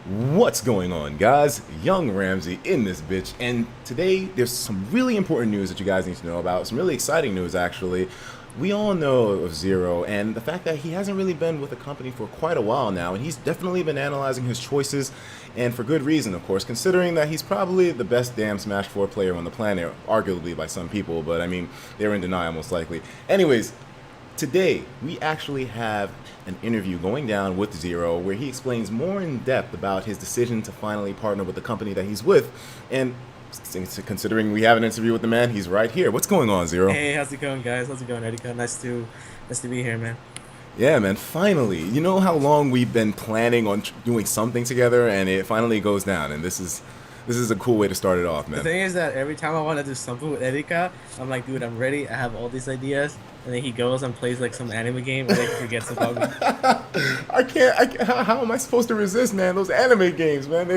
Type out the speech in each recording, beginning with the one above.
What's going on, guys? Young Ramsay in this bitch, and today there's some really important news that you guys need to know about. Some really exciting news, actually. We all know of ZeRo, and the fact that he hasn't really been with the company for quite a while now, and he's definitely been analyzing his choices, and for good reason, of course, considering that he's probably the best damn Smash 4 player on the planet, arguably by some people, but I mean, they're in denial most likely. Anyways, today, we actually have an interview going down with ZeRo where he explains more in depth about his decision to finally partner with the company that he's with. And considering we have an interview with the man, he's right here. What's going on, ZeRo? Hey, how's it going, guys? How's it going, Etika? Nice to be here, man. Yeah, man, finally. You know how long we've been planning on doing something together, and it finally goes down, and this is a cool way to start it off, The man. thing is that every time I want to do something with Etika, I'm like, dude, I'm ready. I have all these ideas, and then he goes and plays like some anime game, and then he forgets about me. I can't, how am I supposed to resist, man? Those anime games, man,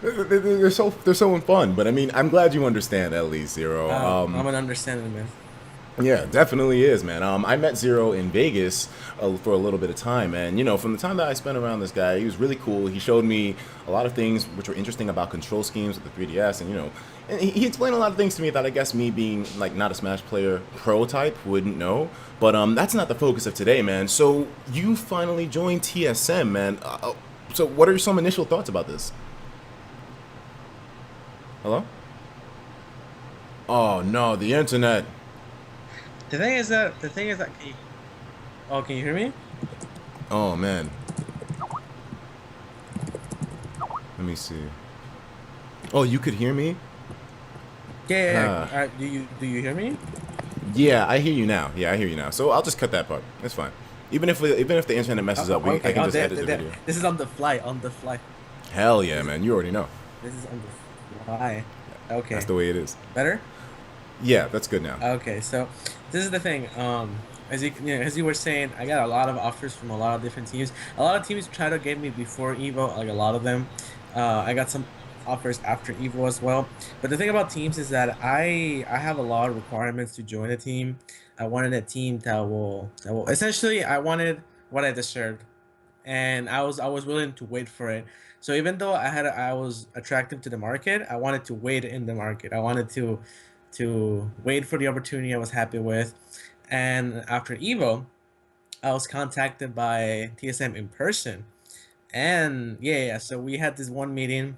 they're so fun. But I mean, I'm glad you understand at least, ZeRo. I'm an understanding man. Yeah, definitely is, man. I met ZeRo in Vegas for a little bit of time, and from the time that I spent around this guy, he was really cool. He showed me a lot of things which were interesting about control schemes with the 3DS, and and he explained a lot of things to me that I guess me being like not a Smash player pro type wouldn't know. But that's not the focus of today, man. So you finally joined TSM, man. So what are some initial thoughts about this? Hello? Oh no, the internet. The thing is that, can you hear me? Oh man, let me see. Oh, you could hear me? Yeah, yeah, Uh, yeah. Do you hear me? yeah, I hear you now. Yeah, I hear you now. So I'll just cut that part. It's fine. Even if the internet messes up, I Okay. can Oh, just edit the video. this is on the fly. On the fly. Hell yeah, This, man. You already know. this is on the fly. That's Okay. the way it is. Better? Yeah, that's good now. Okay, so this is the thing. As you were saying, I got a lot of offers from a lot of different teams. A lot of teams tried to get me before Evo, like a lot of them. I got some offers after Evo as well. But the thing about teams is that I have a lot of requirements to join a team. I wanted a team that will essentially I wanted what I deserved, and I was willing to wait for it. So even though I was attractive to the market, I wanted to wait in the market. I wanted to wait for the opportunity I was happy with. And after Evo, I was contacted by TSM in person. And yeah, so we had this one meeting.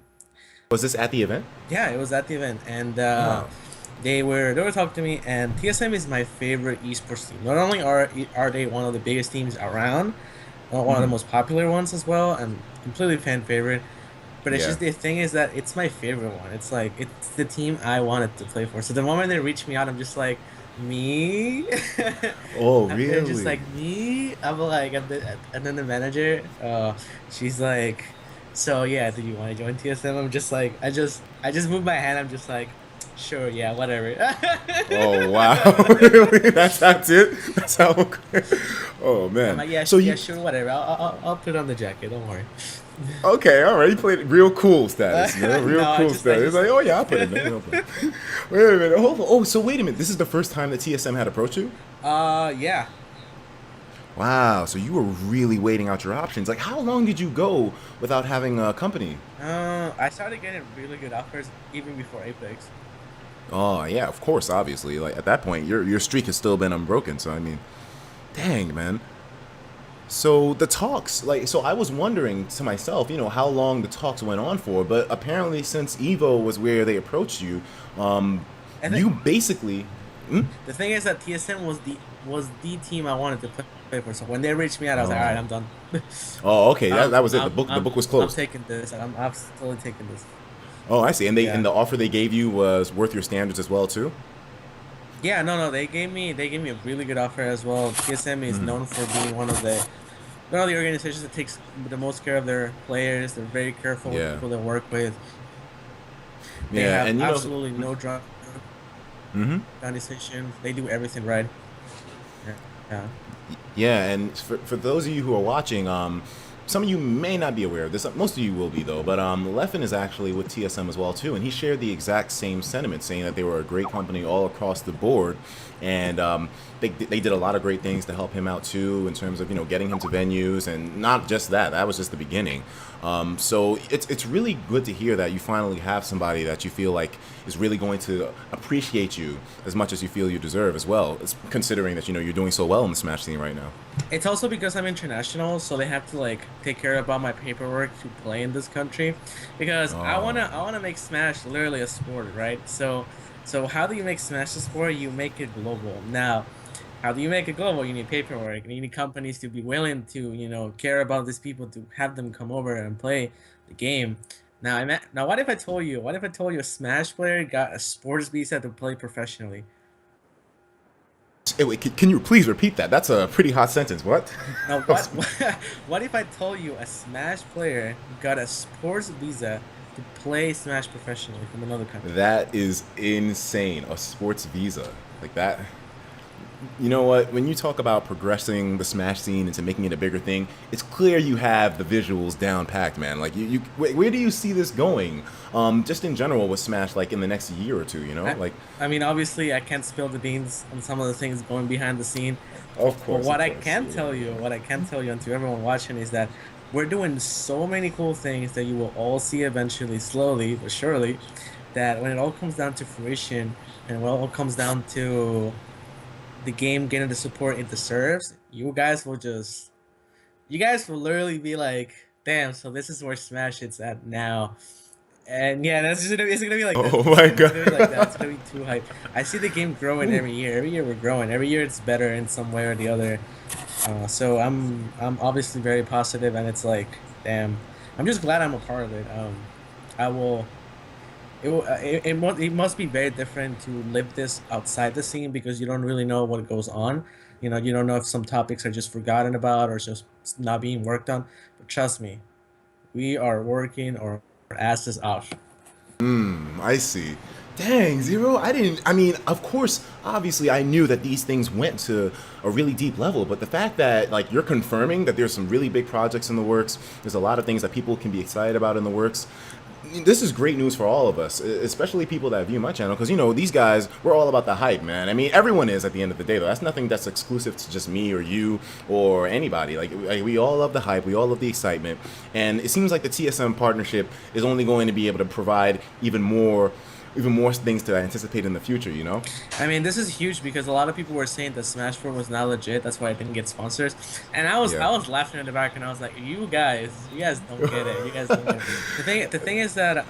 Was this at the event? Yeah, it was at the event, and Oh. they were talking to me. And TSM is my favorite esports team. Not only are they one of the biggest teams around, one of the Hmm. most popular ones as well, and completely fan favorite. But it's Yeah. just the thing is that it's my favorite one. It's like it's the team I wanted to play for. So the moment they reached me out, I'm just like, me. Oh, They're just really? like me. I'm like, and then the manager, she's like, so yeah, do you want to join TSM? I'm just like, I just move my hand. I'm just like, sure, yeah, whatever. Oh, wow. Really? That's it? That's how. Oh I'm man. like, yeah, So yeah, you sure, whatever. I'll put on the jacket. Don't worry. Okay, all right. You played it real cool status, man. Real No, cool I status. It's just. like, oh yeah, I'll put it, man. No problem. Wait a minute. Hold on. Oh, so wait a minute. This is the first time that TSM had approached you? Yeah. Wow. So you were really waiting out your options. Like, how long did you go without having a company? I started getting really good offers even before Apex. Oh yeah, of course. Obviously, like at that point, your streak has still been unbroken. So I mean, dang, man. So the talks, like, so I was wondering to myself, how long the talks went on for, but apparently since Evo was where they approached you, um, And you basically, hmm? the thing is that TSM was the team I wanted to play for. So when they reached me out, I was like, all right, Oh, I'm done. oh, okay, that, I'm that was it. The I'm book, the I'm book was I'm closed. taking this. I'm absolutely taking this. Oh, I see. And Yeah. the offer they gave you was worth your standards as well too. Yeah, no, they gave me a really good offer as well. TSM is Hmm. known for being one of the organizations that takes the most care of their players. They're very careful with Yeah, people they work with. They yeah, have and absolutely no drama hmm organization. They do everything right. Yeah. Yeah. yeah, and for those of you who are watching, some of you may not be aware of this. Most of you will be though. But Leffen is actually with TSM as well too, and he shared the exact same sentiment, saying that they were a great company all across the board, and they did a lot of great things to help him out too in terms of getting him to venues, and not just that. That was just the beginning. So it's really good to hear that you finally have somebody that you feel like is really going to appreciate you as much as you feel you deserve as well. It's considering that you're doing so well in the Smash scene right now. It's also because I'm international, so they have to like take care about my paperwork to play in this country, because Oh, I wanna make Smash literally a sport, right? So how do you make Smash a sport? You make it global. Now, how do you make it global? You need paperwork, and you need companies to be willing to, care about these people to have them come over and play the game. Now, what if I told you a Smash player got a sports visa to play professionally? hey, wait, can you please repeat that? That's a pretty hot sentence. What? Now, what if I told you a Smash player got a sports visa to play Smash professionally from another country? That is insane. A sports visa like that. You know what? When you talk about progressing the Smash scene into making it a bigger thing, it's clear you have the visuals down packed, man. Like where do you see this going? Just in general with Smash, like in the next year or two, I, like. I mean, obviously, I can't spill the beans on some of the things going behind the scene. But Of course. what I can tell you, and to everyone watching, is that we're doing so many cool things that you will all see eventually, slowly but surely. That when it all comes down to fruition, and when it all comes down to the game getting the support it deserves, you guys will literally be like, damn, so this is where Smash it's at now. And yeah, it's gonna be like that. Oh my It's gonna be like that. It's god. gonna be too hype. I see the game growing every year. Every year we're growing. Every year it's better in some way or the other. So I'm obviously very positive, and it's like, damn, I'm just glad I'm a part of it. I will. It must be very different to live this outside the scene, because you don't really know what goes on. You don't know if some topics are just forgotten about or just not being worked on. But trust me, we are working our asses off. I see. Dang, Zero. I didn't. I mean, of course, obviously, I knew that these things went to a really deep level, but the fact that, like, you're confirming that there's some really big projects in the works, there's a lot of things that people can be excited about in the works. This is great news for all of us, especially people that view my channel, because these guys, we're all about the hype, man. I mean, everyone is at the end of the day, though. That's nothing that's exclusive to just me or you or anybody. Like, we all love the hype, we all love the excitement, and it seems like the TSM partnership is only going to be able to provide even more things to anticipate in the future. I mean, this is huge because a lot of people were saying that Smash 4 was not legit. That's why I didn't get sponsors. And Yeah. I was laughing in the back, and I was like, you guys don't get it. You guys don't get it. The thing is that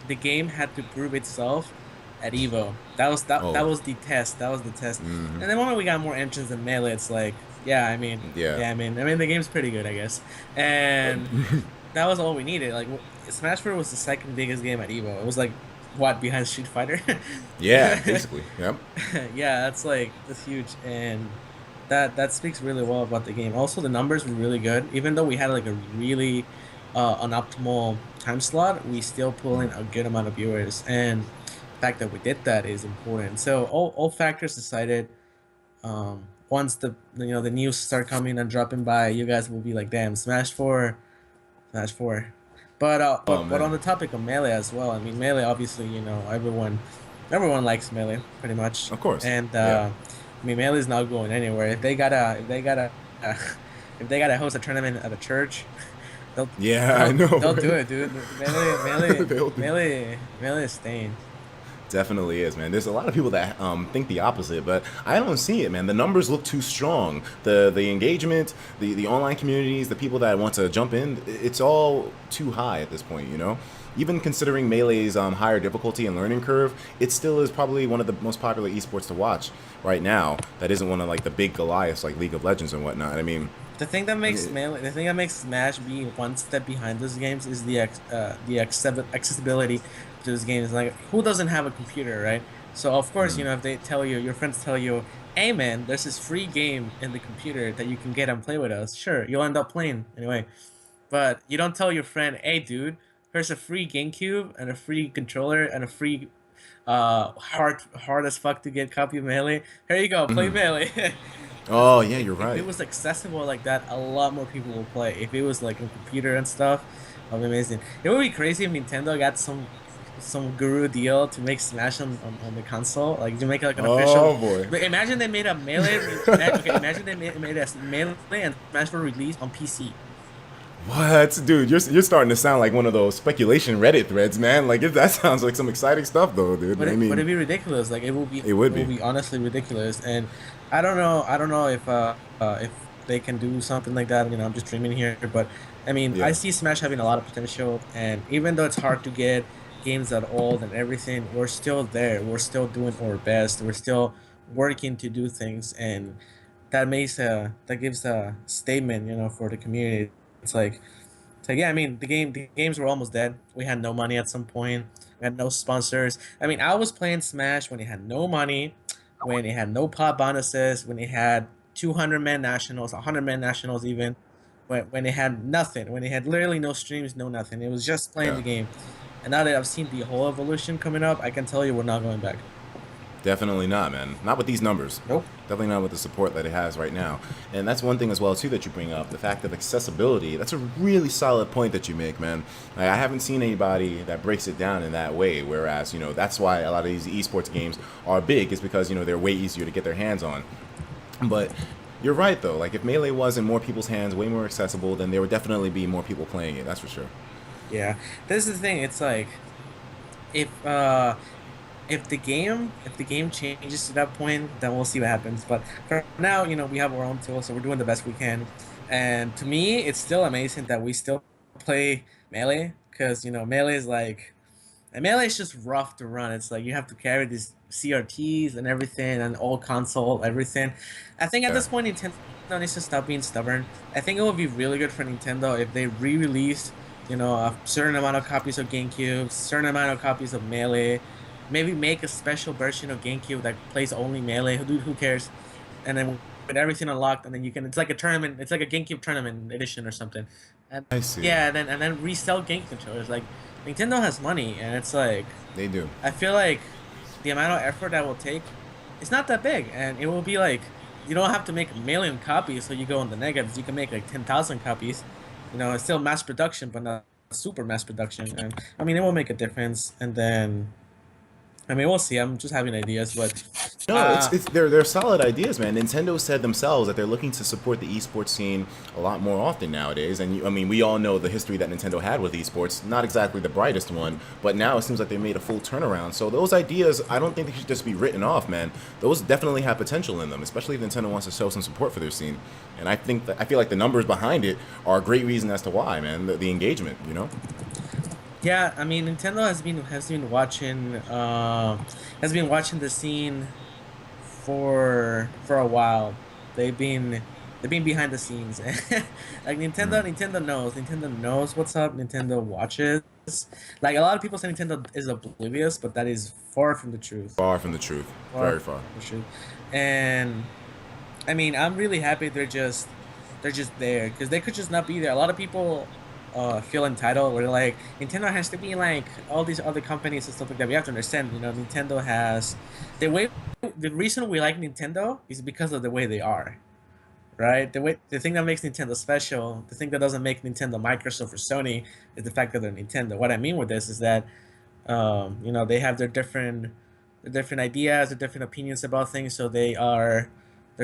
the game had to prove itself at Evo. That Oh, was the test. That was the test. hmm, And the moment we got more entrants in Melee, it's like, yeah, yeah. I mean the game's pretty good, I guess. And that was all we needed. Like, Smash 4 was the second biggest game at Evo. It was like, what, behind Street Fighter? Yeah, basically. Yep. Yeah, that's huge, and that speaks really well about the game. Also, the numbers were really good, even though we had like a really unoptimal time slot. We still pull in a good amount of viewers, and the fact that we did that is important. So all factors decided. Once the news start coming and dropping by, you guys will be like, damn, Smash 4. Oh But on man. the topic of Melee as well, I mean, Melee, obviously, everyone likes Melee pretty much. Of course. And Yeah. I mean, Melee's not going anywhere. Uh, if they gotta host a tournament at a church, they'll Yeah, I know, they'll do right? it, dude. They'll do. Melee is staying. Definitely is, man. There's a lot of people that think the opposite, but I don't see it, man. The numbers look too strong. The engagement, the online communities, the people that want to jump in, it's all too high at this point. Even considering Melee's higher difficulty and learning curve, it still is probably one of the most popular esports to watch right now. That isn't one of like the big Goliaths like League of Legends and whatnot. I mean, The thing that makes Smash be one step behind those games is the accessibility to those games. Like, who doesn't have a computer, right? So of course, if they tell you, your friends tell you, "Hey man, there's this free game in the computer that you can get and play with us." Sure, you'll end up playing anyway. But you don't tell your friend, "Hey dude, here's a free GameCube and a free controller and a free hard as fuck to get copy of Melee. Here you go, play Melee." oh yeah, you're If it right. was accessible like that, a lot more people will play. If it was like a computer and stuff, that'd be amazing. It would be crazy if Nintendo got some guru deal to make Smash on the console, like to make like an official. Oh boy. But imagine they made a Melee. Okay, imagine they made a Melee and Smash for release on PC. What, dude? You're starting to sound like one of those speculation Reddit threads, man. Like that sounds like some exciting stuff, though, dude. But I would mean, it be ridiculous? Like it it would will be. be honestly ridiculous. And I don't know if they can do something like that. You know, I'm just dreaming here, but I mean, I Yeah, see Smash having a lot of potential. And even though it's hard to get games that old and everything, we're still there. We're still doing our best. We're still working to do things, and that gives a statement, you know, for the community. It's like so yeah, I mean the games were almost dead. We had no money at some point. We had no sponsors. I mean, I was playing Smash when it had no money, when it had no pot bonuses, when it had 200-man nationals, 100-man nationals even, when it had nothing, when it had literally no streams, no nothing. It was just playing yeah. the game. And now that I've seen the whole evolution coming up, I can tell you we're not going back. Definitely not, man. Not with these numbers. Nope. Definitely not with the support that it has right now. And that's one thing as well too that you bring up, the fact of accessibility. That's a really solid point that you make, man. Like, I haven't seen anybody that breaks it down in that way. Whereas, that's why a lot of these esports games are big, is because, they're way easier to get their hands on. But you're right though. Like if Melee was in more people's hands, way more accessible, then there would definitely be more people playing it. That's for sure. Yeah. This is the thing. It's like if if the game changes to that point, then we'll see what happens. But for now, you know, we have our own tools, so we're doing the best we can. And to me, it's still amazing that we still play melee because you know melee is like and melee is just rough to run. It's like you have to carry these CRTs and everything and all console everything. I think at Yeah. this point Nintendo needs to stop being stubborn. I think it would be really good for Nintendo if they re-released, you know, a certain amount of copies of GameCube, certain amount of copies of Melee. Maybe make a special version of GameCube that plays only Melee. Who cares? And then with everything unlocked, and then you can. It's like a tournament. It's like a GameCube tournament edition or something. And I see. yeah, and then resell game controllers. Like Nintendo has money, and it's like They do. I feel like the amount of effort that will take, it's not that big, and it will be like you don't have to make 1,000,000 copies, so you go on the negatives. You can make like 10,000 copies. You know, it's still mass production, but not super mass production. And I mean, it will make a difference. And then, I mean, we'll see. I'm just having ideas, but No, uh, they're solid ideas, man. Nintendo said themselves that they're looking to support the esports scene a lot more often nowadays. And I mean, we all know the history that Nintendo had with esports, not exactly the brightest one, but now it seems like they made a full turnaround. So those ideas, I don't think they should just be written off, man. Those definitely have potential in them, especially if Nintendo wants to show some support for their scene. And I feel like the numbers behind it are a great reason as to why, man. The engagement. yeah, I mean, Nintendo has been watching the scene for a while. They've been they've been behind the scenes. Like Mm. Nintendo knows what's up. Nintendo watches. Like a lot of people say Nintendo is oblivious, but that is far from the truth. Far from the truth. Far Very from far. the truth. And I mean, I'm really happy they're just there because they could just not be there. A lot of people feel entitled. Where they're like Nintendo has to be like all these other companies and stuff like that. We have to understand, you know, Nintendo has the way the reason we like Nintendo is because of the way they are, right? The thing that makes Nintendo special, the thing that doesn't make Nintendo Microsoft or Sony is the fact that they're Nintendo. What I mean with this is that you know, they have their different ideas, their different opinions about things, so they're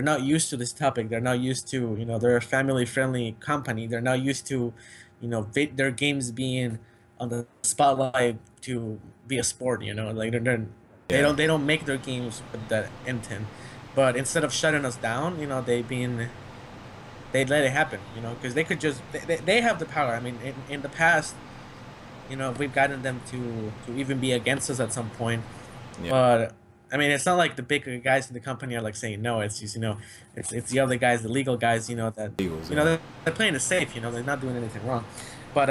not used to this topic. They're not used to, you know, they're a family friendly company. They're not used to, you know, their games being on the spotlight to be a sport. You know, like Yeah. they don't make their games with that intent. But instead of shutting us down, you know, they let it happen. You know, because they could just they have the power. I mean, in the past, you know, we've gotten them to even be against us at some point. Yeah. But I mean, it's not like the bigger guys in the company are like saying no. It's just, you know, it's the other guys, the legal guys, you know, that Eagles, you know yeah. they're playing it safe. You know, they're not doing anything wrong. But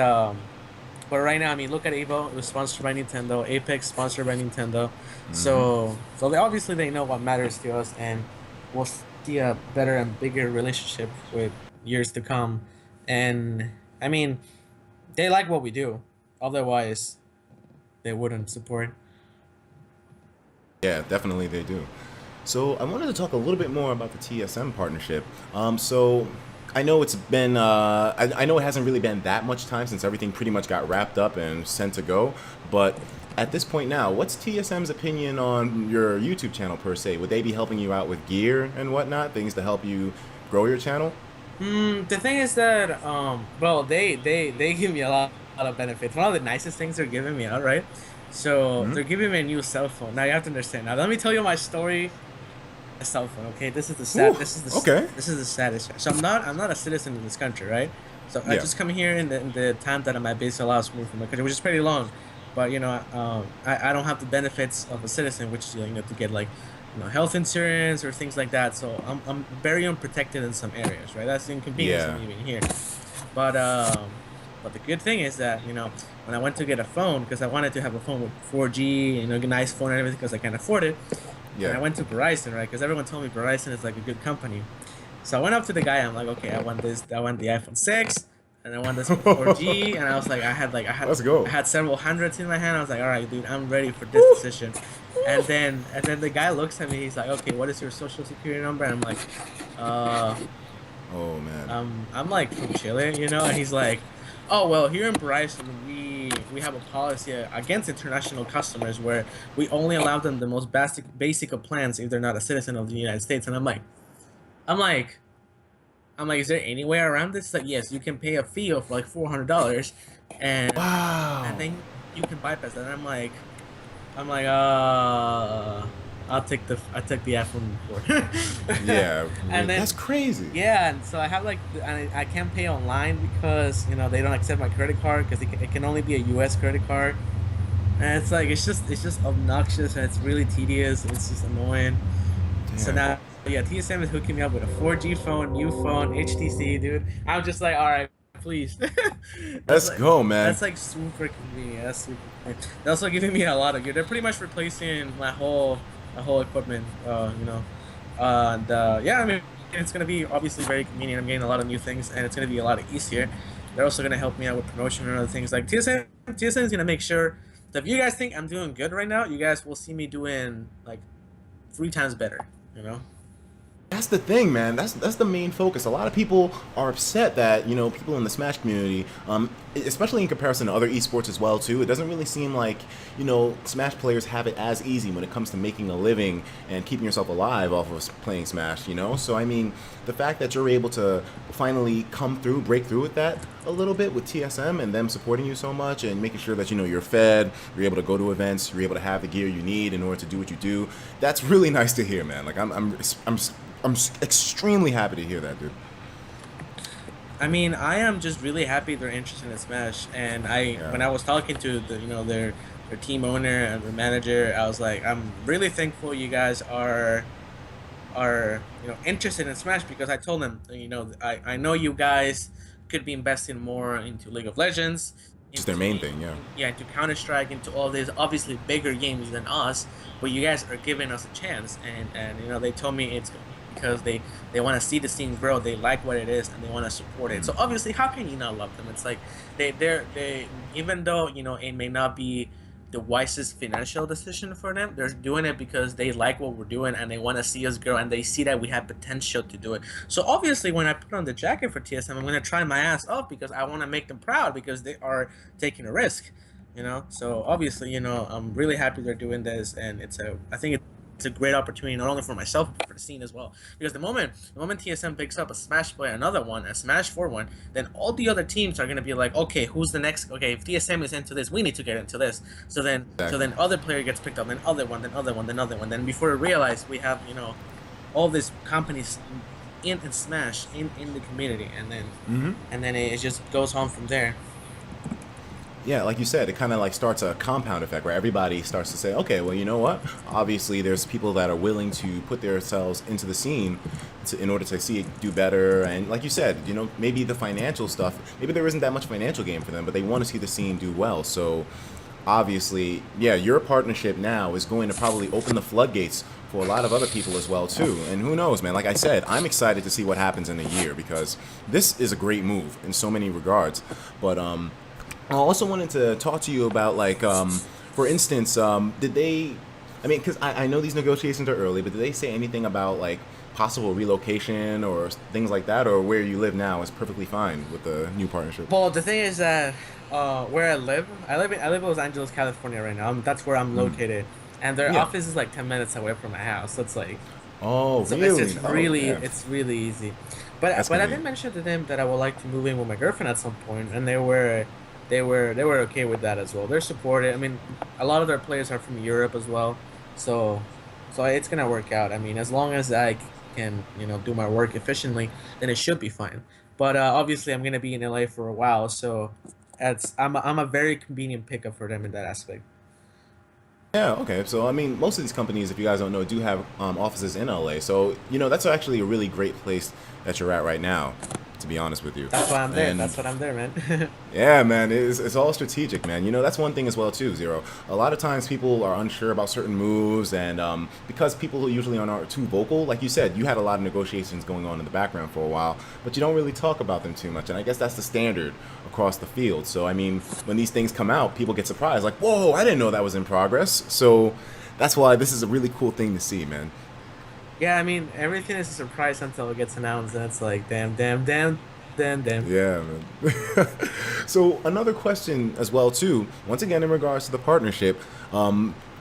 but right now, I mean, look at Evo. It was sponsored by Nintendo. Apex sponsored by Nintendo. Hmm. So they obviously they know what matters to us, and we'll see a better and bigger relationship with years to come. And I mean, they like what we do. Otherwise, they wouldn't support. Yeah, definitely they do. So I wanted to talk a little bit more about the TSM partnership. So I know it's been, I know it hasn't really been that much time since everything pretty much got wrapped up and sent to go. But at this point now, what's TSM's opinion on your YouTube channel per se? Would they be helping you out with gear and whatnot, things to help you grow your channel? The thing is that well they give me a lot of benefits. One of the nicest things they're giving me out, right? So Hmm. they're giving me a new cell phone. Now you have to understand. Now let me tell you my story. A cell phone, okay? This is the Whew, sad. okay. This is the saddest. So I'm not a citizen in this country, right? So I Yeah. just come here in the time that my base allows me from my country, which is pretty long. But I don't have the benefits of a citizen, which is to get like health insurance or things like that. So I'm very unprotected in some areas, right? That's the inconvenience of Yeah. me being here. But but the good thing is that when I went to get a phone because I wanted to have a phone with 4G, a nice phone and everything because I can't afford it, and Yeah. I went to Verizon, right? Because everyone told me Verizon is like a good company. So I went up to the guy. I'm like, okay, I want this. I want the iPhone 6, and I want this with 4G. And I was like, Let's go. I had several hundreds in my hand. I was like, all right, dude, I'm ready for this decision. And then the guy looks at me. He's like, okay, what is your social security number? And I'm like, uh, Oh man. I'm like from Chile, and he's like, oh well, here in Verizon we have a policy against international customers where we only allow them the most basic of plans if they're not a citizen of the United States. And I'm like, is there any way around this? Like, yes, you can pay a fee of like $400, and Wow. then you can bypass that. And I'm like, I took the iPhone before, Yeah. and That's then crazy. yeah, and so I have like, I can't pay online because they don't accept my credit card because it can only be a U.S. credit card, and it's like it's just obnoxious and it's really tedious and it's just annoying. So Damn. now, yeah, TSM is hooking me up with a 4G phone, new phone, HTC, dude. I'm just like, all right, please. that's Let's like go, man. that's like super convenient. That's super convenient. They're also giving me a lot of gear. They're pretty much replacing my whole equipment. And yeah, I mean, it's gonna be obviously very convenient. I'm getting a lot of new things, and it's gonna be a lot easier. They're also gonna help me out with promotion and other things. Like TSM is gonna make sure that if you guys think I'm doing good right now, you guys will see me doing like 3 times better. You know. That's the thing, man. That's the main focus. A lot of people are upset that people in the Smash community, especially in comparison to other esports as well too. It doesn't really seem like Smash players have it as easy when it comes to making a living and keeping yourself alive off of playing Smash. So I mean, the fact that you're able to finally break through with that a little bit with TSM and them supporting you so much and making sure that you're fed, you're able to go to events, you're able to have the gear you need in order to do what you do. That's really nice to hear, man. Like I'm extremely happy to hear that, dude. I mean, I am just really happy they're interested in Smash. And Yeah. when I was talking to their team owner and their manager, I was like, I'm really thankful you guys are interested in Smash because I told them, I know you guys could be investing more into League of Legends, Just their main thing, yeah. into Counter Strike, into all these obviously bigger games than us, but you guys are giving us a chance, and they told me it's because they want to see the scene grow, they like what it is, and they want to support it. So obviously, how can you not love them? It's like they even though it may not be the wisest financial decision for them. They're doing it because they like what we're doing and they want to see us grow and they see that we have potential to do it. So obviously, when I put on the jacket for TSM, I'm going to try my ass off because I want to make them proud because they are taking a risk. So obviously, I'm really happy they're doing this, and I think it's a great opportunity not only for myself but for the scene as well. Because the moment TSM picks up a Smash player, another one, a Smash 4 one, then all the other teams are gonna be like, okay, who's the next? Okay, if TSM is into this, we need to get into this. So then Exactly. other player gets picked up, then other one, then other one, then other one. Then before we realize, we have all these companies in Smash in the community, and then it just goes on from there. Yeah, like you said, it kind of like starts a compound effect where everybody starts to say, okay, well, you know what? Obviously, there's people that are willing to put themselves into the scene in order to see it do better. And like you said, maybe the financial stuff, maybe there isn't that much financial gain for them, but they want to see the scene do well. So obviously, yeah, your partnership now is going to probably open the floodgates for a lot of other people as well too. And who knows, man? Like I said, I'm excited to see what happens in a year because this is a great move in so many regards. But I also wanted to talk to you about like, for instance, did they? I mean, because I know these negotiations are early, but did they say anything about like possible relocation or things like that, or where you live now is perfectly fine with the new partnership? Well, the thing is that where I live in Los Angeles, California right now. That's where I'm Mm. located, and their Yeah. office is like 10 minutes away from my house. So it's like Oh, so it's really? it's Oh, really yeah. it's really easy. That's but gonna I be did mention to them that I would like to move in with my girlfriend at some point, and they were okay with that as well. They're supportive. I mean, a lot of their players are from Europe as well, so it's gonna work out. I mean, as long as I can, do my work efficiently, then it should be fine. But obviously, I'm gonna be in LA for a while, so I'm a very convenient pickup for them in that aspect. yeah, okay. So, I mean, most of these companies, if you guys don't know, do have offices in LA. So, that's actually a really great place that you're at right now, to be honest with you. That's why I'm there. And That's what I'm there, man. yeah, man, it's all strategic, man. That's one thing as well too, Zero. A lot of times people are unsure about certain moves, and because people usually aren't too vocal, like you said, you had a lot of negotiations going on in the background for a while, but you don't really talk about them too much. And I guess that's the standard across the field. So I mean, when these things come out, people get surprised, like, "Whoa, I didn't know that was in progress." So that's why this is a really cool thing to see, man. Yeah, I mean, everything is a surprise until it gets announced, and it's like, damn, damn, damn, damn, damn. Yeah, man. So another question as well too. Once again, in regards to the partnership,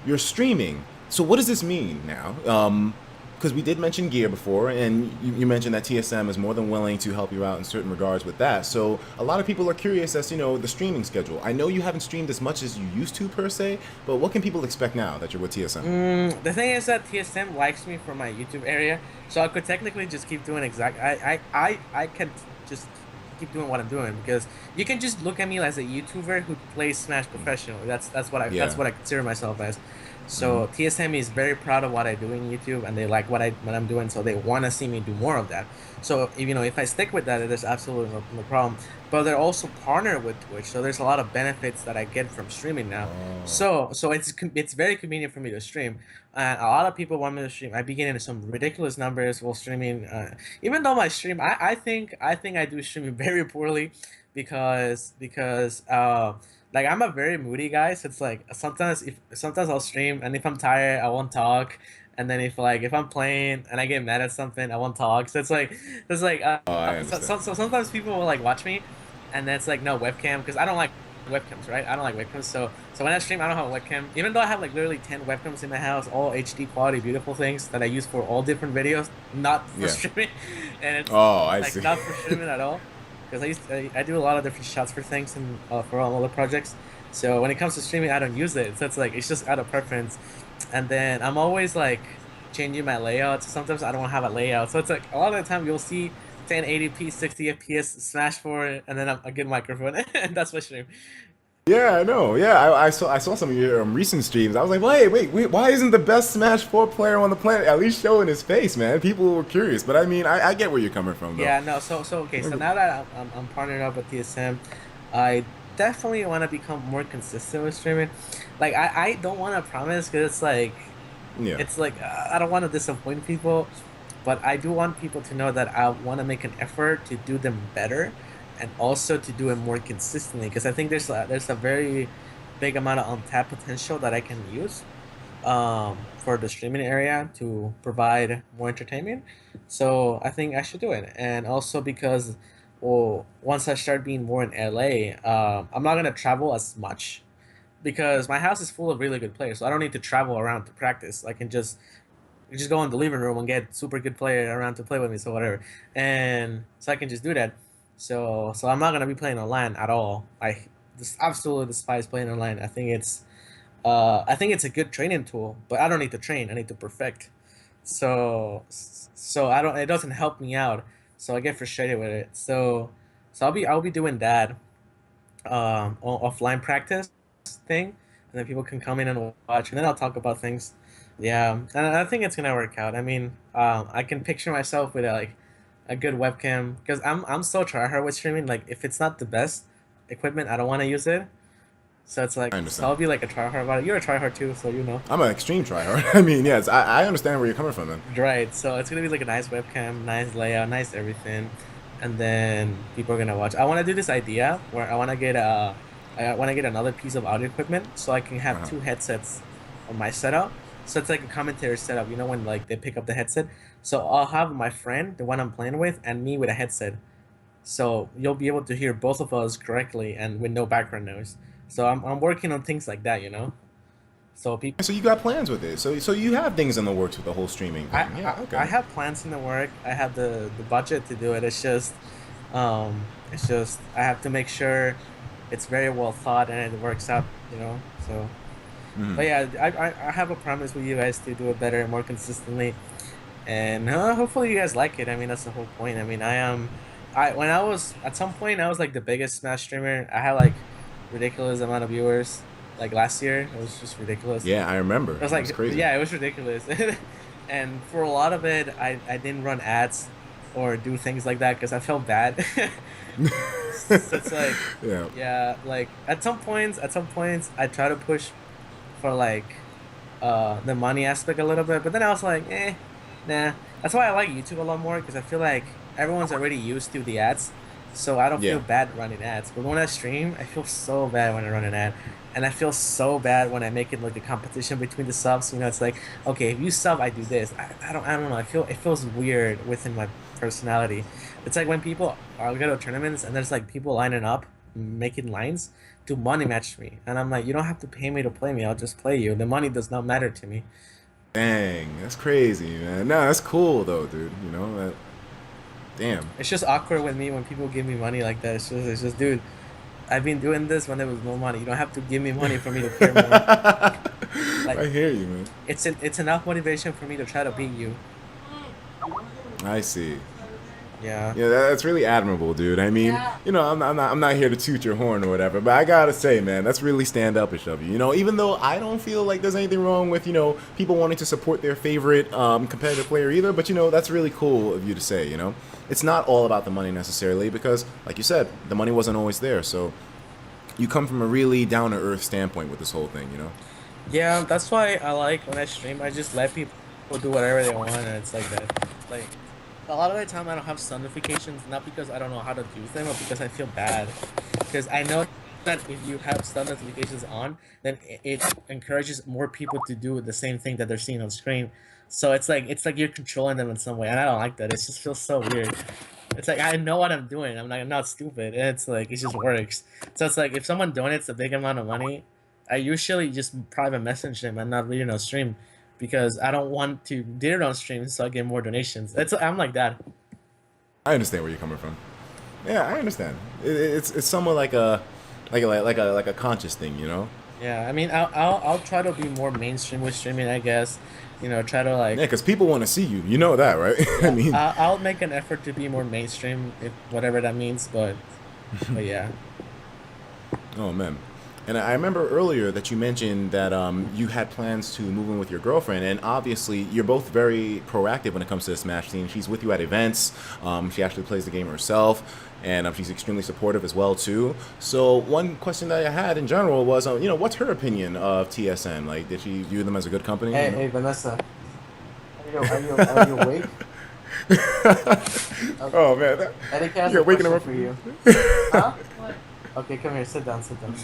you're streaming. So what does this mean now? Because we did mention gear before, and you mentioned that TSM is more than willing to help you out in certain regards with that. So a lot of people are curious as to the streaming schedule. I know you haven't streamed as much as you used to per se, but what can people expect now that you're with TSM? The thing is that TSM likes me for my YouTube area, so I could technically just keep doing exact. I can just keep doing what I'm doing because you can just look at me as a YouTuber who plays Smash professionally. That's Yeah. what I consider myself as. So TSM is very proud of what I do in YouTube, and they like what I'm doing, so they want to see me do more of that. So if I stick with that, there's absolutely no problem. But they're also partnered with Twitch, so there's a lot of benefits that I get from streaming now. Oh. So it's very convenient for me to stream, and a lot of people want me to stream. I be getting some ridiculous numbers while streaming. Even though my stream, I think I do streaming very poorly, because like I'm a very moody guy. So it's like sometimes I'll stream, and if I'm tired, I won't talk. And then if I'm playing and I get mad at something, I won't talk. So Oh, I understand. so sometimes people will like watch me, and then it's like no webcam because I don't like webcams, right? I don't like webcams. So when I stream, I don't have a webcam. Even though I have like literally 10 webcams in my house, all HD quality, beautiful things that I use for all different videos, not for Yeah. streaming, and it's Oh, I like see. not for streaming at all. Because I do a lot of different shots for things and for all other projects. So when it comes to streaming, I don't use it. So it's just out of preference. And then I'm always like changing my layout. Sometimes I don't have a layout. So it's like a lot of the time you'll see 1080p, 60 FPS, Smash 4, and then a good microphone, and that's my stream. Yeah, I know. Yeah, I saw some of your recent streams. I was like, wait, why isn't the best Smash 4 player on the planet at least showing his face, man? People were curious, but I mean, I get where you're coming from, though. Yeah, no. So okay. So now that I'm partnered up with TSM, I definitely want to become more consistent with streaming. Like I don't want to promise because Yeah, it's like I don't want to disappoint people, but I do want people to know that I want to make an effort to do them better, and also to do it more consistently. Because I think there's a very big amount of untapped potential that I can use for the streaming area to provide more entertainment. So I think I should do it. And also because, well, once I start being more in LA, I'm not gonna travel as much because my house is full of really good players. So I don't need to travel around to practice. I can just go in the living room and get super good player around to play with me. So whatever, and so I can just do that. So I'm not gonna be playing online at all. I just absolutely despise playing online. I think it's a good training tool, but I don't need to train. I need to perfect. So I don't. It doesn't help me out. So I get frustrated with it. So I'll be doing that offline practice thing, and then people can come in and watch, and then I'll talk about things. Yeah, and I think it's gonna work out. I mean, I can picture myself with a good webcam because I'm so tryhard with streaming. Like if it's not the best equipment, I don't want to use it. So it's I like, so understand. I'll be like a tryhard about it. You're a tryhard too, so you know. I'm an extreme tryhard. I mean, yes, I understand where you're coming from, man. Right. So it's gonna be like a nice webcam, nice layout, nice everything, and then people are gonna watch. I want to do this idea where I want to get another piece of audio equipment so I can have Uh-huh. two headsets on my setup. So it's like a commentary setup. You know when like they pick up the headset. So I'll have my friend, the one I'm playing with, and me with a headset. So you'll be able to hear both of us correctly and with no background noise. So I'm working on things like that. So people, So you got plans with it. So you have things in the works with the whole streaming thing. Yeah, I okay. have plans in the work. I have the budget to do it. It's just I have to make sure it's very well thought and it works out. So. But Mhm. yeah, I have a promise with you guys to do it better and more consistently, and hopefully you guys like it. I mean, that's the whole point. I mean, I when I was at some point I was like the biggest Smash streamer. I had like ridiculous amount of viewers. Like last year, it was just ridiculous. Yeah, I remember. It was It was like, crazy. yeah, it was ridiculous. And for a lot of it, I didn't run ads or do things like that because I felt bad. So it's like, Yeah. yeah, like at some points I try to push for like the money aspect a little bit, but then I was like, nah. That's why I like YouTube a lot more because I feel like everyone's already used to the ads, so I don't feel Yeah. bad running ads. But when I stream, I feel so bad when I run an ad, and I feel so bad when I make it like a competition between the subs. It's like, okay, if you sub, I do this. I don't know. It feels weird within my personality. It's like when people are go to tournaments and there's like people lining up, making lines to money match me, and I'm like, you don't have to pay me to play me. I'll just play you. The money does not matter to me. Dang, that's crazy, man. No, that's cool though, dude. Damn. It's just awkward with me when people give me money like that. It's just, dude. I've been doing this when there was no money. You don't have to give me money for me to care more. Like I hear you, man. it's enough motivation for me to try to beat you. I see. Yeah. Yeah, that's really admirable, dude. I mean, I'm not here to toot your horn or whatever, but I gotta say, man, that's really stand-upish of you. Even though I don't feel like there's anything wrong with, people wanting to support their favorite competitive player either, but, that's really cool of you to say. It's not all about the money necessarily because, like you said, the money wasn't always there. So you come from a really down-to-earth standpoint with this whole thing. Yeah, that's why I like when I stream, I just let people do whatever they want, and it's like that. Like a lot of the time, I don't have stun notifications, not because I don't know how to use them, but because I feel bad. Because I know that if you have stun notifications on, then it encourages more people to do the same thing that they're seeing on screen. So it's like you're controlling them in some way, and I don't like that. It just feels so weird. It's like I know what I'm doing. I'm not stupid. It's like it just works. So it's like if someone donates a big amount of money, I usually just private message them and not read it on stream because I don't want to do it on stream so I get more donations. I'm like that. I understand where you're coming from. Yeah, I understand. It's somewhat like a conscious thing. Yeah, I mean I'll try to be more mainstream with streaming, I guess. Try to like, Yeah, because people want to see you. You know that, right? I yeah. mean, I'll make an effort to be more mainstream, if whatever that means. But yeah. oh man. And I remember earlier that you mentioned that you had plans to move in with your girlfriend, and obviously you're both very proactive when it comes to the Smash scene. She's with you at events. She actually plays the game herself, and she's extremely supportive as well too. So one question that I had in general was, what's her opinion of TSM? Like, did she view them as a good company? Hey, Vanessa, are you awake? Okay. Oh man, Etika has you're a waking her question up. for you. Huh? Okay, come here. Sit down. Sit down.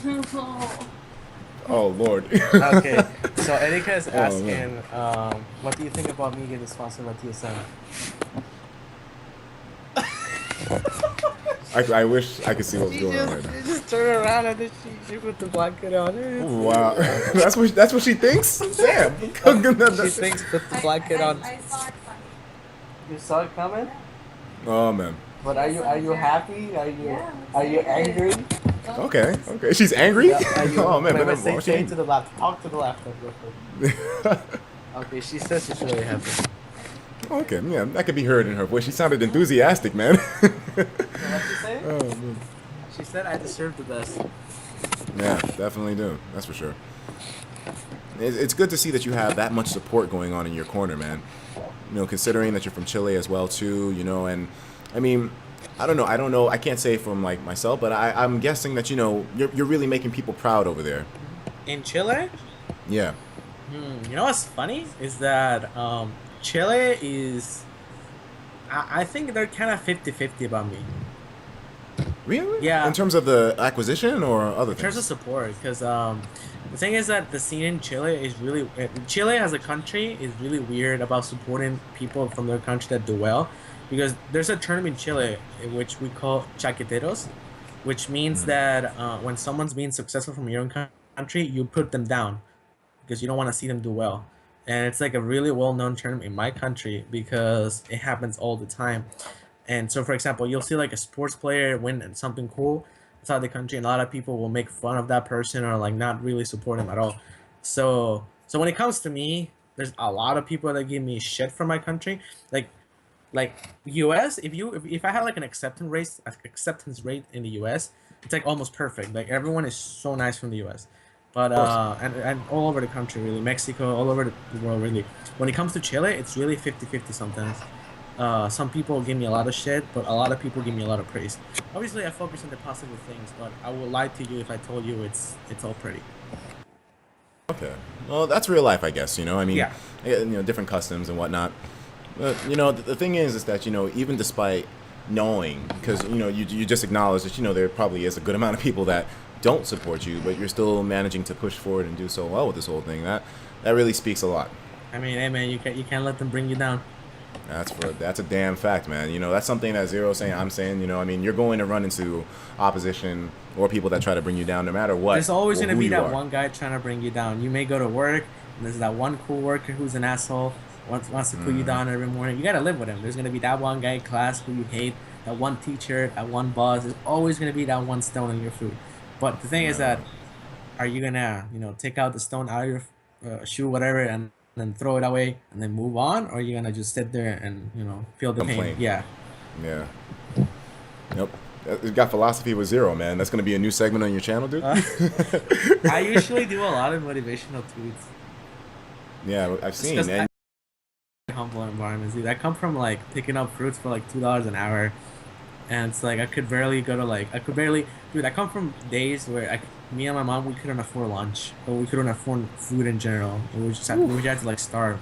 Oh lord. Okay, so Etika is Oh man. asking, what do you think about me getting sponsored by TSM? I wish I could see what's She going on just, right now. she just turned around and then she put the blanket on. Wow, that's what she thinks. Damn. She thinks put the blanket on. I saw it coming. You saw it coming? Oh man. But are you happy? Yeah, Are you angry? Okay. She's angry. Yeah, are you, Oh man, wait, but say, why say she it to the laptop. Talk to the laptop real quick. Okay, she says she's really happy. Okay, yeah, that could be heard in her voice. She sounded enthusiastic, man. So what she say? Oh man. She said I deserve the best. Yeah, definitely do. That's for sure. It's good to see that you have that much support going on in your corner, man. Considering that you're from Chile as well too, and I mean, I don't know. I can't say from like myself, but I'm guessing that you're really making people proud over there. In Chile? Yeah. You know what's funny is that Chile is. I think they're kind of 50-50 about me. Really? Yeah. In terms of the acquisition or other In terms of things? support, because the thing is that the scene in Chile is really Chile as a country is really weird about supporting people from their country that do well, because there's a term in Chile in which we call chaqueteros, which means that when someone's being successful from your own country, you put them down. because you don't want to see them do well. And it's like a really well-known term in my country because it happens all the time. And so, for example, you'll see like a sports player win something cool outside the country, and a lot of people will make fun of that person or like not really support him at all. So when it comes to me, there's a lot of people that give me shit from my country. Like like US, if I had like an acceptance rate in the US, it's like almost perfect. Like everyone is so nice from the US. But Of course. and all over the country really, Mexico, all over the world really. When it comes to Chile, it's really 50-50 sometimes. Some people give me a lot of shit, but a lot of people give me a lot of praise. Obviously, I focus on the positive things, but I would lie to you if I told you it's all pretty. Okay. Well, that's real life, I guess. I mean, Yeah. different customs and whatnot. But the thing is that even despite knowing, because you just acknowledged that there probably is a good amount of people that don't support you, but you're still managing to push forward and do so well with this whole thing. That really speaks a lot. I mean, hey man, you can't let them bring you down. That's a damn fact, man. That's something that Zero's saying. I'm saying, I mean, you're going to run into opposition or people that try to bring you down, no matter what. There's always or gonna who be you that are. one guy trying to bring you down. You may go to work, and there's that one cool worker who's an asshole, wants to put you down every morning. You gotta live with him. There's gonna be that one guy in class who you hate, that one teacher, that one boss. There's always gonna be that one stone in your food. But the thing is No, that, are you gonna, take out the stone out of your shoe, whatever, and then throw it away and then move on, or are you gonna just sit there and feel the pain? complain. Yeah. Yeah. Yep. You got philosophy with Zero, man. That's gonna be a new segment on your channel, dude. Uh, I usually do a lot of motivational tweets Yeah, I've just seen, because and humble environments, dude. I come from like picking up fruits for like $2 an hour, and it's like I could barely go to like I could barely, dude. I come from days where me and my mom, we couldn't afford lunch, or we couldn't afford food in general. We had to like starve,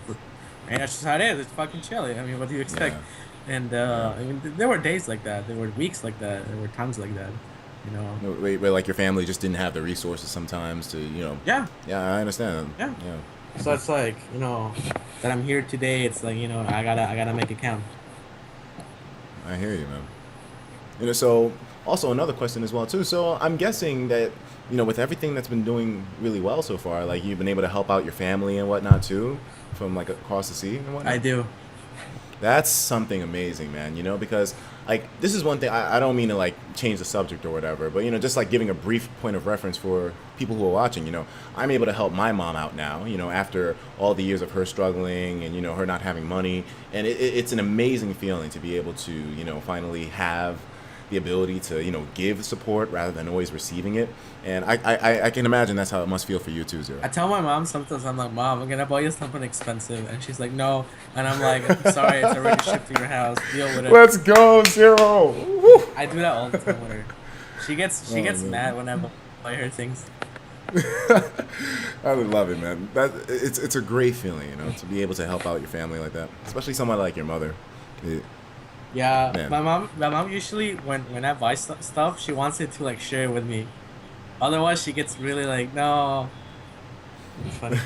and that's just how it is. It's fucking chilly. I mean, what do you expect? yeah, And yeah. I mean, there were days like that. There were weeks like that. There were times like that. You know. Where like your family just didn't have the resources sometimes to. Yeah. Yeah, I understand. Yeah. Yeah, So it's like that I'm here today. It's like I gotta make it count. I hear you, man. So also another question as well too. So I'm guessing that with everything that's been doing really well so far, like you've been able to help out your family and whatnot too, from like across the sea and I whatnot. do. That's something amazing, man. Because like this is one thing I don't mean to like change the subject or whatever, but just like giving a brief point of reference for people who are watching. I'm able to help my mom out now. After all the years of her struggling and her not having money, and it's an amazing feeling to be able to finally have the ability to give support rather than always receiving it. And I can imagine that's how it must feel for you too, Zero. I tell my mom sometimes, I'm like, Mom, I'm gonna buy you something expensive, and she's like, No, and I'm like, I'm sorry, it's already shipped to your house. Deal with it. Let's go, Zero. Woo! I do that all the time with her. She gets Oh, mad man. when I buy her things. I would love it, man. It's a great feeling, to be able to help out your family like that, especially someone like your mother. It- Yeah, man, my mom usually when I buy stuff, she wants it to like share it with me. Otherwise, she gets really like, No. It's funny.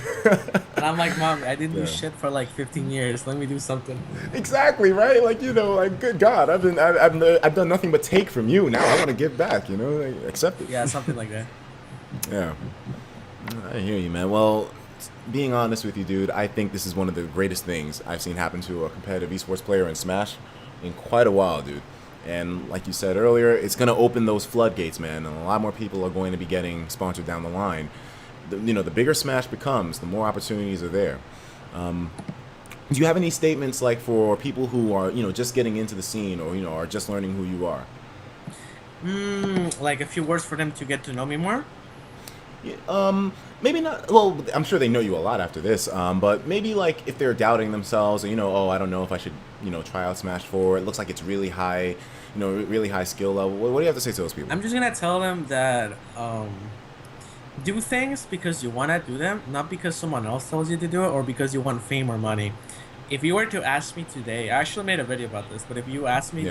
And I'm like, Mom, I didn't do yeah. shit for like 15 years. Let me do something. Exactly, right? Like like good God, I've done nothing but take from you. Now I want to give back. Like, accept it. Yeah, something like that. Yeah, I hear you, man. Well, being honest with you, dude, I think this is one of the greatest things I've seen happen to a competitive esports player in Smash in quite a while, dude. And like you said earlier, it's gonna open those floodgates, man, and a lot more people are going to be getting sponsored down the line. The bigger Smash becomes, the more opportunities are there. Do you have any statements like for people who are just getting into the scene or are just learning who you are? Like a few words for them to get to know me more. Yeah, maybe not. Well, I'm sure they know you a lot after this. But maybe like if they're doubting themselves, or oh, I don't know if I should, try out Smash 4. It looks like it's really high, really high skill level. What do you have to say to those people? I'm just gonna tell them that do things because you wanna do them, not because someone else tells you to do it or because you want fame or money. If you were to ask me today, I actually made a video about this, but Yeah. if you ask me,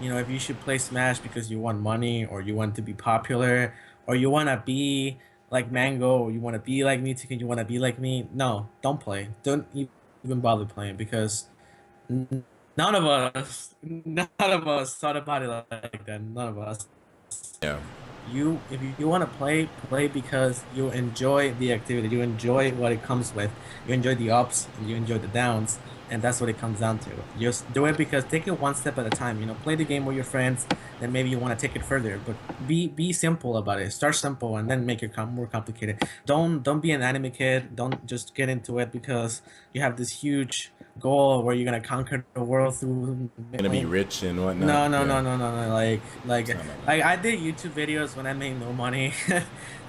if you should play Smash because you want money or you want to be popular or you wanna be like Mango or you wanna be like me and you wanna be like me, no, don't play. Don't even bother playing because none of us thought about it like that. None of us. Yeah. if you want to play because you enjoy the activity, you enjoy what it comes with, you enjoy the ups and you enjoy the downs, and that's what it comes down to. Just do it because take it one step at a time. You know, play the game with your friends, then maybe you want to take it further. But be simple about it. Start simple and then make it more complicated. Don't be an anime kid. Don't just get into it because you have this huge goal where you're gonna conquer the world through Gonna be playing. rich and whatnot. No, no, Yeah, no, no, no, no. it's not like Like I did YouTube videos when I made no money, that.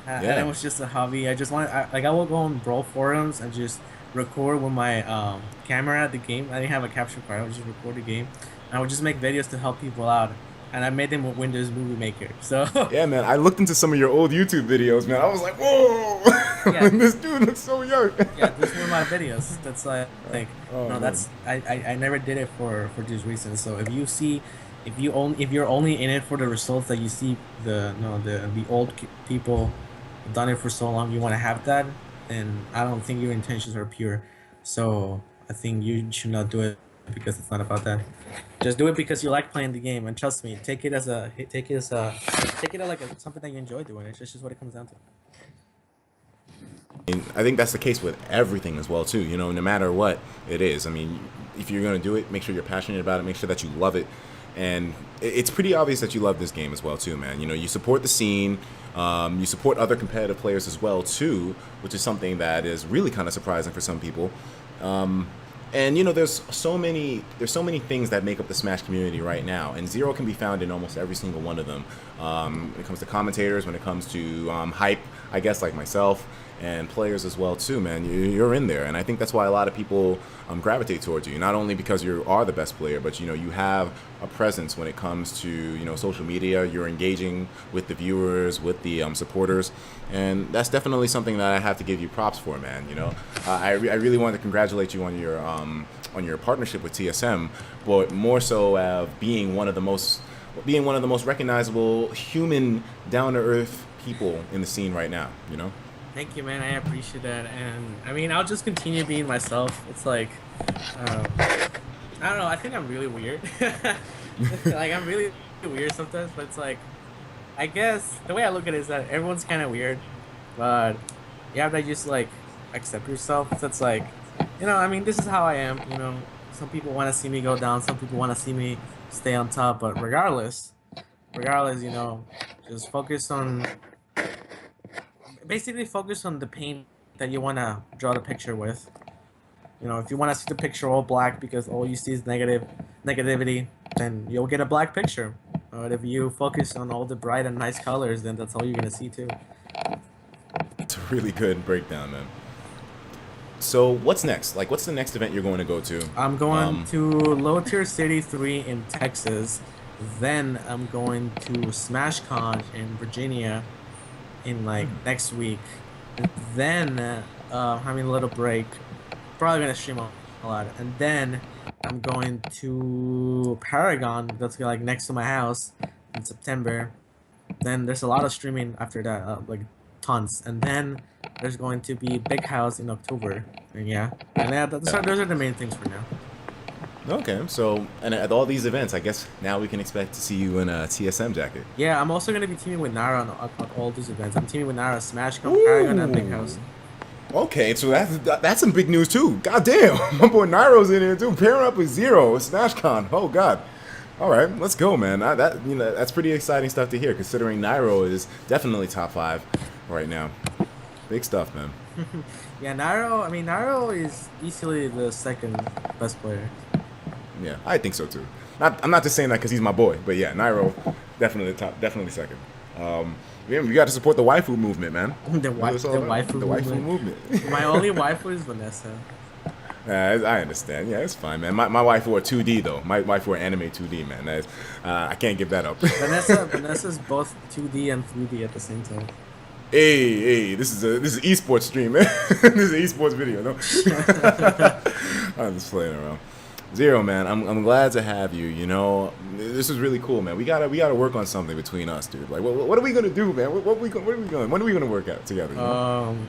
and it Yeah. was just a hobby. I just want, like, I will go on brawl forums and just record with my camera at the game. I didn't have a capture card. I would just record the game. I would just make videos to help people out, and I made them with Windows Movie Maker. So Yeah, man. I looked into some of your old YouTube videos, man. I was like, whoa, yeah, this dude looks so young. yeah, those were my videos. That's like Oh no, man. that's I never did it for these reasons. So if you see, if you're only in it for the results that you see the no the old people have done it for so long, you want to have that, then I don't think your intentions are pure. So I think you should not do it because it's not about that. Just do it because you like playing the game, and trust me, take it as like something that you enjoy doing. It's just what it comes down to. And I think that's the case with everything as well too. You know, no matter what it is. I mean, if you're gonna do it, make sure you're passionate about it. Make sure that you love it, and it's pretty obvious that you love this game as well too, man. You know, you support the scene. You support other competitive players as well too, which is something that is really kind of surprising for some people. And you know, there's so many things that make up the Smash community right now, and ZeRo can be found in almost every single one of them. When it comes to commentators, when it comes to hype, I guess like myself, and players as well too, man. You're in there, and I think that's why a lot of people gravitate towards you. Not only because you are the best player, but you know you have a presence when it comes to social media. You're engaging with the viewers, with the supporters, and that's definitely something that I have to give you props for, man. You know, I really wanted to congratulate you on your partnership with TSM, but more so being one of the most recognizable human, down to earth people in the scene right now. You know. Thank you, man. I appreciate that, and I mean, I'll just continue being myself. It's like, I don't know. I think I'm really weird. Like I'm really weird sometimes, but it's like, I guess the way I look at it is that everyone's kind of weird, but you have to just like accept yourself. So it's like, I mean, this is how I am. Some people want to see me go down. Some people want to see me stay on top. But regardless, just basically focus on the paint that you want to draw the picture with. If you want to see the picture all black because all you see is negativity, then you'll get a black picture. But if you focus on all the bright and nice colors, then that's all you're gonna see too. It's a really good breakdown, man. So what's next? Like, what's the next event you're going to go to? I'm going to Low Tier City 3 in Texas. Then I'm going to SmashCon in Virginia in like next week. And then having a little break. Probably gonna stream a lot. And then I'm going to Paragon. That's like next to my house in September. Then there's a lot of streaming after that, like tons. And then there's going to be Big House in October. And yeah, and those are the main things for now. Okay, so and at all these events, I guess now we can expect to see you in a TSM jacket. Yeah, I'm also gonna be teaming with Nara on all these events. I'm teaming with Nara, SmashCon, Paragon, and Big House. Okay, so that's some big news too. God damn, my boy Nairo's in here too. Pairing up with ZeRo, SmashCon. Oh god. All right, let's go, man. That's pretty exciting stuff to hear, considering Nairo is definitely top 5 right now. Big stuff, man. Yeah, Nairo is easily the second best player. Yeah, I think so too. I'm not just saying that because he's my boy, but yeah, Nairo definitely top, definitely second. Yeah, we got to support the waifu movement, man. The waifu movement. My only waifu is Vanessa. I understand. Yeah, it's fine, man. My waifu are 2D though. My waifu are anime 2D, man. I can't give that up. Vanessa's both 2D and 3D at the same time. Hey, this is an esports stream, man. This is an esports video, no? I'm just playing around. ZeRo, man, I'm glad to have you. This is really cool, man. We gotta work on something between us, dude. Like, what are we gonna do, man? What are we going? When are we gonna work out together?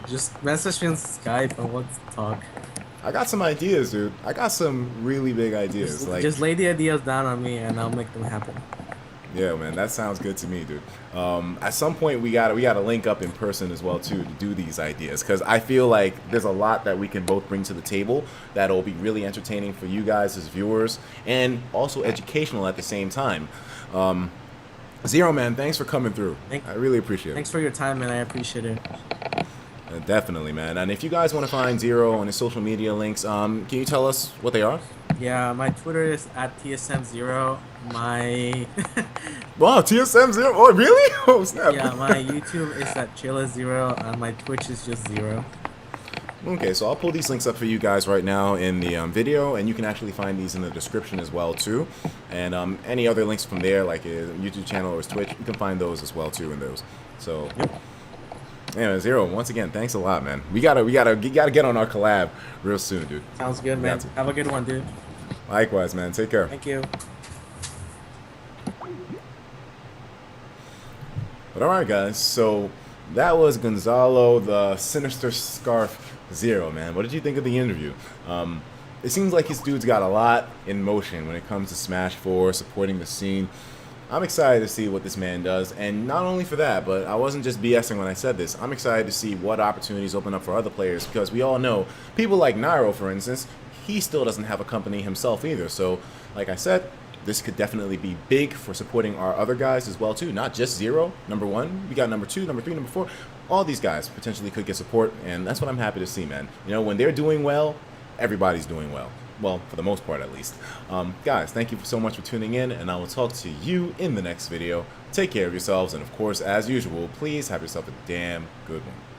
Just message me on Skype and let's talk. I got some ideas, dude. I got some really big ideas. Just lay the ideas down on me and I'll make them happen. Yeah, man, that sounds good to me, dude. At some point, we gotta link up in person as well too to do these ideas, because I feel like there's a lot that we can both bring to the table that'll be really entertaining for you guys as viewers and also educational at the same time. ZeRo, man, thanks for coming through. I really appreciate it. Thanks for your time, man. I appreciate it. Definitely, man. And if you guys want to find ZeRo on his social media links, can you tell us what they are? Yeah, my Twitter is at TSM0. My Wow, TSM0. Oh, really? Oh, snap. yeah, my YouTube is at Chilla0, and my Twitch is just ZeRo. Okay, so I'll pull these links up for you guys right now in the video, and you can actually find these in the description as well too. And any other links from there, like his YouTube channel or his Twitch, you can find those as well too in those. So, yeah, ZeRo, once again, thanks a lot, man. We gotta get on our collab real soon, dude. Sounds good, man. Have a good one, dude. Likewise, man. Take care. Thank you. But alright, guys, so that was Gonzalo the Sinister Scarf ZeRo, man. What did you think of the interview? It seems like his dude's got a lot in motion when it comes to Smash 4, supporting the scene. I'm excited to see what this man does, and not only for that, but I wasn't just BSing when I said this. I'm excited to see what opportunities open up for other players, because we all know, people like Nairo, for instance, he still doesn't have a company himself either. So, like I said, this could definitely be big for supporting our other guys as well too, not just ZeRo, number 1. We got number 2, number 3, number 4. All these guys potentially could get support, and that's what I'm happy to see, man. You know, when they're doing well, everybody's doing well. Well, for the most part, at least. Guys, thank you so much for tuning in, and I will talk to you in the next video. Take care of yourselves, and of course, as usual, please have yourself a damn good one.